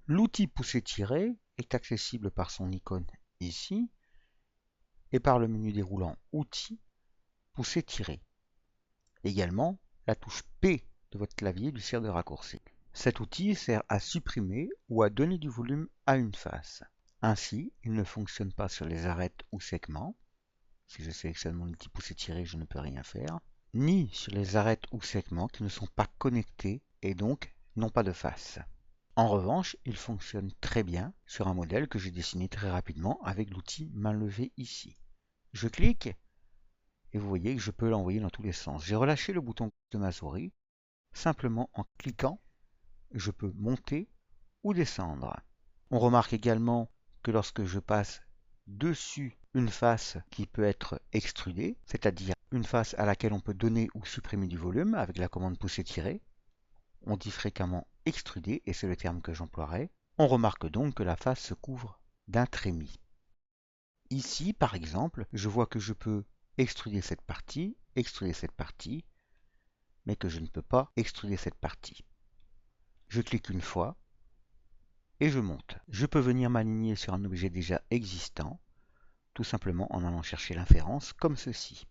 L'outil pousser-tirer est accessible par son icône ici et par le menu déroulant Outils, pousser-tirer. Également, la touche P de votre clavier lui sert de raccourci. Cet outil sert à supprimer ou à donner du volume à une face. Ainsi, il ne fonctionne pas sur les arêtes ou segments. Si je sélectionne mon outil pousser-tirer, je ne peux rien faire. Ni sur les arêtes ou segments qui ne sont pas connectés et donc n'ont pas de face. En revanche, il fonctionne très bien sur un modèle que j'ai dessiné très rapidement avec l'outil main levée ici. Je clique et vous voyez que je peux l'envoyer dans tous les sens. J'ai relâché le bouton de ma souris. Simplement en cliquant, je peux monter ou descendre. On remarque également que lorsque je passe dessus une face qui peut être extrudée, c'est-à-dire une face à laquelle on peut donner ou supprimer du volume avec la commande pousser-tirer, on dit fréquemment extruder et c'est le terme que j'emploierai. On remarque donc que la face se couvre d'un trémis. Ici, par exemple, je vois que je peux extruder cette partie, mais que je ne peux pas extruder cette partie. Je clique une fois et je monte. Je peux venir m'aligner sur un objet déjà existant, tout simplement en allant chercher l'inférence comme ceci.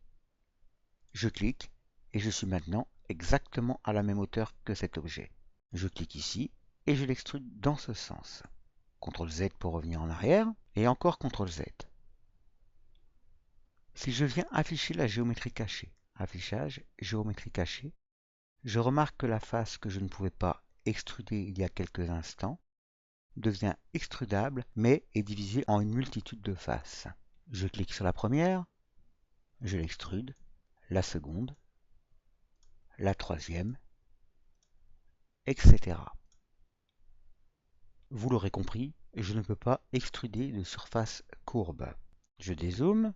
Je clique et je suis maintenant exactement à la même hauteur que cet objet. Je clique ici et je l'extrude dans ce sens. CTRL Z pour revenir en arrière et encore CTRL Z. Si je viens afficher la géométrie cachée, affichage, géométrie cachée, je remarque que la face que je ne pouvais pas extruder il y a quelques instants devient extrudable mais est divisée en une multitude de faces. Je clique sur la première, je l'extrude, la seconde, la troisième, etc. Vous l'aurez compris, je ne peux pas extruder de surface courbe. Je dézoome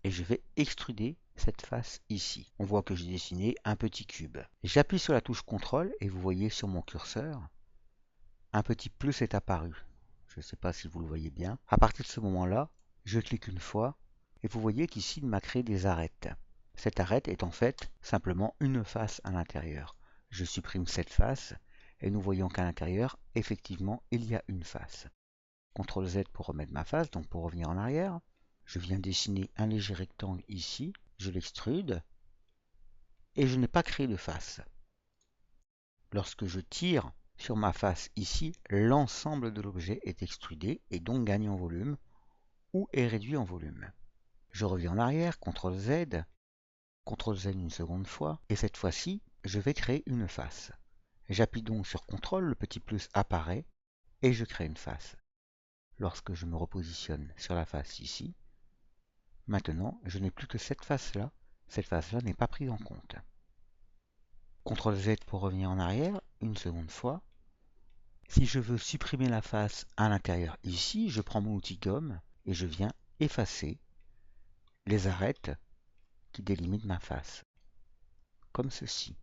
et je vais extruder cette face ici. On voit que j'ai dessiné un petit cube. J'appuie sur la touche CTRL et vous voyez sur mon curseur, un petit plus est apparu. Je ne sais pas si vous le voyez bien. À partir de ce moment-là, je clique une fois et vous voyez qu'ici il m'a créé des arêtes. Cette arête est en fait simplement une face à l'intérieur. Je supprime cette face et nous voyons qu'à l'intérieur, effectivement, il y a une face. CTRL Z pour remettre ma face, donc pour revenir en arrière. Je viens dessiner un léger rectangle ici, je l'extrude et je n'ai pas créé de face. Lorsque je tire sur ma face ici, l'ensemble de l'objet est extrudé et donc gagne en volume ou est réduit en volume. Je reviens en arrière, CTRL Z, CTRL Z une seconde fois et cette fois-ci, je vais créer une face. J'appuie donc sur CTRL, le petit plus apparaît et je crée une face. Lorsque je me repositionne sur la face ici, maintenant, je n'ai plus que cette face-là. Cette face-là n'est pas prise en compte. CTRL Z pour revenir en arrière, une seconde fois. Si je veux supprimer la face à l'intérieur ici, je prends mon outil gomme et je viens effacer les arêtes qui délimitent ma face. Comme ceci.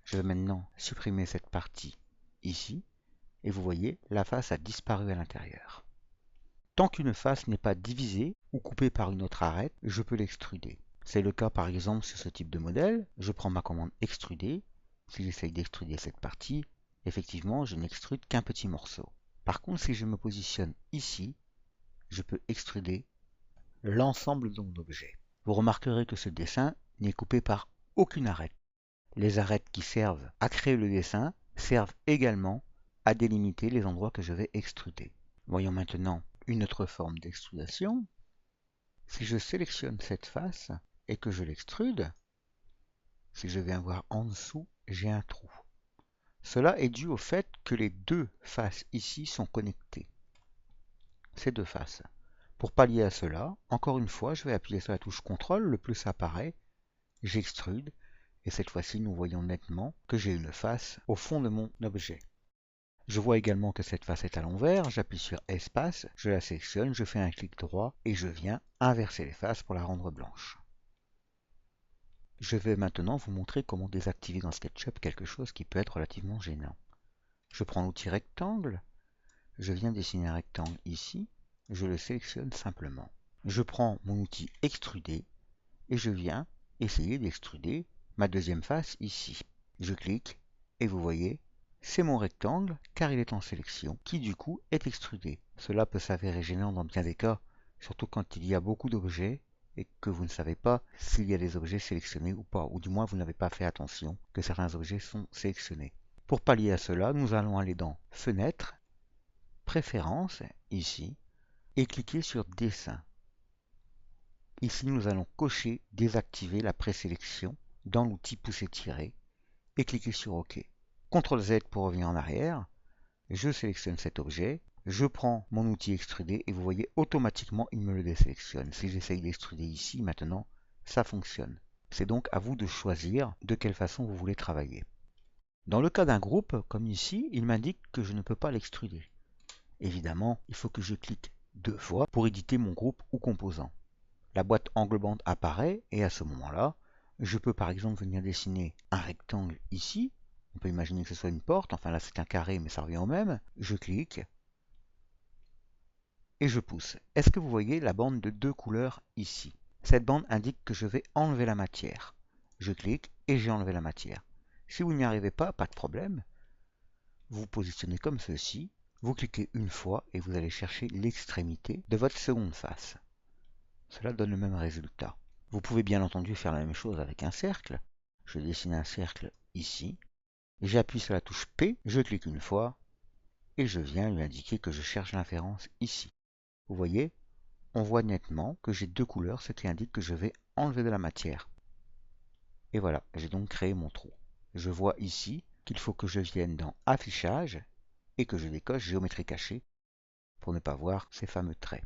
Je vais maintenant supprimer cette partie ici et vous voyez, la face a disparu à l'intérieur. Tant qu'une face n'est pas divisée ou coupée par une autre arête, je peux l'extruder. C'est le cas par exemple sur ce type de modèle. Je prends ma commande extruder. Si j'essaye d'extruder cette partie, effectivement, je n'extrude qu'un petit morceau. Par contre, si je me positionne ici, je peux extruder l'ensemble de mon objet. Vous remarquerez que ce dessin n'est coupé par aucune arête. Les arêtes qui servent à créer le dessin servent également à délimiter les endroits que je vais extruder. Voyons maintenant une autre forme d'extrudation. Si je sélectionne cette face et que je l'extrude, si je viens voir en dessous, j'ai un trou. Cela est dû au fait que les deux faces ici sont connectées. Ces deux faces. Pour pallier à cela, encore une fois, je vais appuyer sur la touche CTRL, le plus apparaît, j'extrude, et cette fois-ci nous voyons nettement que j'ai une face au fond de mon objet. Je vois également que cette face est à l'envers, j'appuie sur Espace, je la sélectionne, je fais un clic droit et je viens inverser les faces pour la rendre blanche. Je vais maintenant vous montrer comment désactiver dans SketchUp quelque chose qui peut être relativement gênant. Je prends l'outil rectangle, je viens dessiner un rectangle ici, je le sélectionne simplement. Je prends mon outil extruder et je viens essayer d'extruder ma deuxième face ici. Je clique Et vous voyez, c'est mon rectangle, car il est en sélection, qui du coup est extrudé. Cela peut s'avérer gênant dans bien des cas, surtout quand il y a beaucoup d'objets et que vous ne savez pas s'il y a des objets sélectionnés ou pas, ou du moins vous n'avez pas fait attention que certains objets sont sélectionnés. Pour pallier à cela, nous allons aller dans Fenêtre, Préférences, ici, et cliquer sur Dessin. Ici, nous allons cocher Désactiver la présélection dans l'outil pousser-tirer et cliquer sur OK. CTRL Z pour revenir en arrière. Je sélectionne cet objet. Je prends mon outil extruder et vous voyez automatiquement il me le désélectionne. Si j'essaye d'extruder ici, maintenant, ça fonctionne. C'est donc à vous de choisir de quelle façon vous voulez travailler. Dans le cas d'un groupe, comme ici, il m'indique que je ne peux pas l'extruder. Évidemment, il faut que je clique 2 fois pour éditer mon groupe ou composant. La boîte englobante apparaît et à ce moment-là, je peux par exemple venir dessiner un rectangle ici. On peut imaginer que ce soit une porte, enfin là c'est un carré mais ça revient au même. Je clique et je pousse. Est-ce que vous voyez la bande de 2 couleurs ici? Cette bande indique que je vais enlever la matière. Je clique et j'ai enlevé la matière. Si vous n'y arrivez pas, pas de problème. Vous vous positionnez comme ceci, vous cliquez une fois et vous allez chercher l'extrémité de votre seconde face. Cela donne le même résultat. Vous pouvez bien entendu faire la même chose avec un cercle. Je dessine un cercle ici. J'appuie sur la touche P, je clique une fois et je viens lui indiquer que je cherche l'inférence ici. Vous voyez, on voit nettement que j'ai 2 couleurs, ce qui indique que je vais enlever de la matière. Et voilà, j'ai donc créé mon trou. Je vois ici qu'il faut que je vienne dans Affichage et que je décoche Géométrie cachée pour ne pas voir ces fameux traits.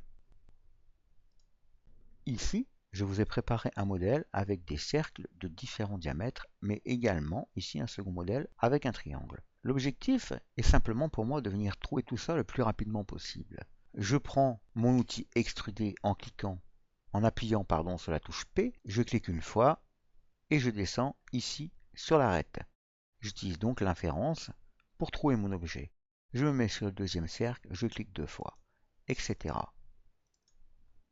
Ici, je vous ai préparé un modèle avec des cercles de différents diamètres, mais également ici un second modèle avec un triangle. L'objectif est simplement pour moi de venir trouver tout ça le plus rapidement possible. Je prends mon outil extruder en appuyant sur la touche P, je clique une fois et je descends ici sur l'arête. J'utilise donc l'inférence pour trouver mon objet. Je me mets sur le deuxième cercle, je clique 2 fois, etc.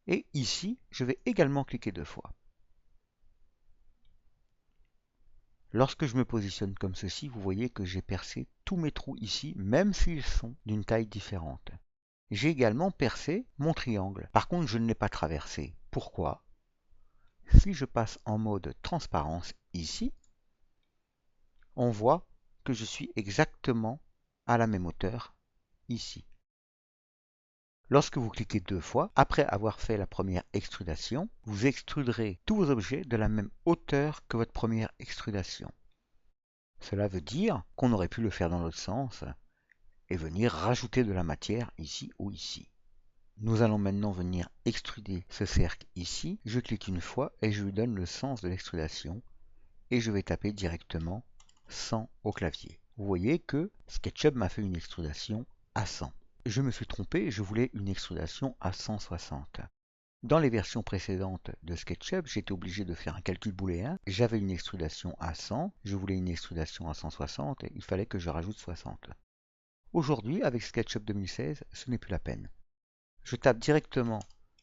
Et ici, je vais également cliquer 2 fois. Lorsque je me positionne comme ceci, vous voyez que j'ai percé tous mes trous ici, même s'ils sont d'une taille différente. J'ai également percé mon triangle. Par contre, je ne l'ai pas traversé. Pourquoi? Si je passe en mode transparence ici, on voit que je suis exactement à la même hauteur ici. Lorsque vous cliquez 2 fois, après avoir fait la première extrudation, vous extruderez tous vos objets de la même hauteur que votre première extrudation. Cela veut dire qu'on aurait pu le faire dans l'autre sens et venir rajouter de la matière ici ou ici. Nous allons maintenant venir extruder ce cercle ici. Je clique une fois et je lui donne le sens de l'extrudation et je vais taper directement 100 au clavier. Vous voyez que SketchUp m'a fait une extrudation à 100. Je me suis trompé, je voulais une extrudation à 160. Dans les versions précédentes de SketchUp, j'étais obligé de faire un calcul booléen. J'avais une extrudation à 100, je voulais une extrudation à 160, et il fallait que je rajoute 60. Aujourd'hui, avec SketchUp 2016, ce n'est plus la peine. Je tape directement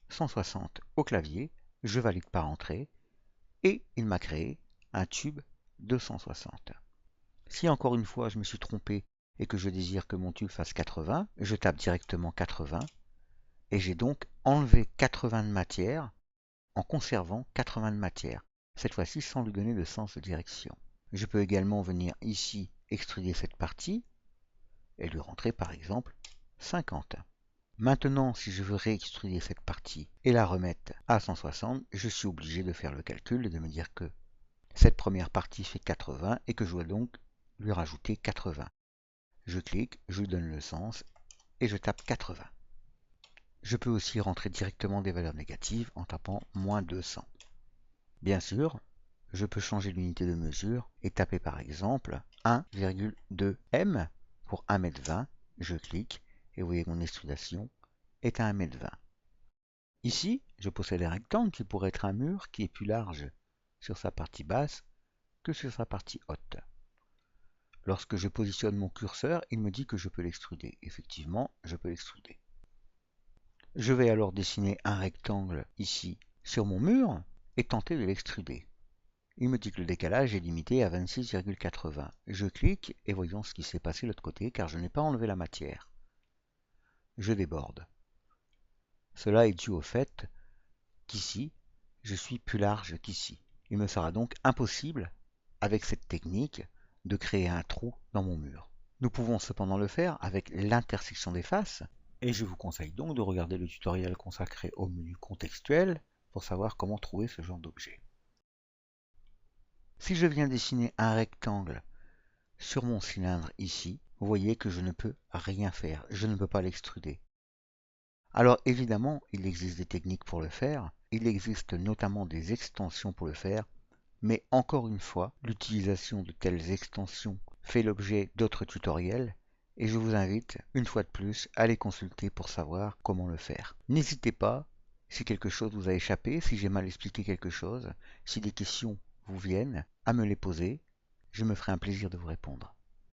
160 au clavier, je valide par entrée, et il m'a créé un tube de 160. Si encore une fois je me suis trompé et que je désire que mon tube fasse 80, je tape directement 80 et j'ai donc enlevé 80 de matière en conservant 80 de matière, cette fois-ci sans lui donner de sens de direction. Je peux également venir ici extruder cette partie et lui rentrer par exemple 50. Maintenant, si je veux réextruder cette partie et la remettre à 160, je suis obligé de faire le calcul et de me dire que cette première partie fait 80 et que je dois donc lui rajouter 80. Je clique, je lui donne le sens et je tape 80. Je peux aussi rentrer directement des valeurs négatives en tapant moins 200. Bien sûr, je peux changer l'unité de mesure et taper par exemple 1,2 m pour 1,20 m. Je clique et vous voyez que mon extrudation est à 1,20 m. Ici, je possède un rectangle qui pourrait être un mur qui est plus large sur sa partie basse que sur sa partie haute. Lorsque je positionne mon curseur, il me dit que je peux l'extruder. Effectivement, je peux l'extruder. Je vais alors dessiner un rectangle ici sur mon mur et tenter de l'extruder. Il me dit que le décalage est limité à 26,80. Je clique et voyons ce qui s'est passé de l'autre côté car je n'ai pas enlevé la matière. Je déborde. Cela est dû au fait qu'ici, je suis plus large qu'ici. Il me sera donc impossible, avec cette technique, de créer un trou dans mon mur. Nous pouvons cependant le faire avec l'intersection des faces, et je vous conseille donc de regarder le tutoriel consacré au menu contextuel pour savoir comment trouver ce genre d'objet. Si je viens dessiner un rectangle sur mon cylindre ici, vous voyez que je ne peux rien faire, je ne peux pas l'extruder. Alors évidemment, il existe des techniques pour le faire, il existe notamment des extensions pour le faire, mais encore une fois, l'utilisation de telles extensions fait l'objet d'autres tutoriels, et je vous invite, une fois de plus, à les consulter pour savoir comment le faire. N'hésitez pas, si quelque chose vous a échappé, si j'ai mal expliqué quelque chose, si des questions vous viennent, à me les poser, je me ferai un plaisir de vous répondre.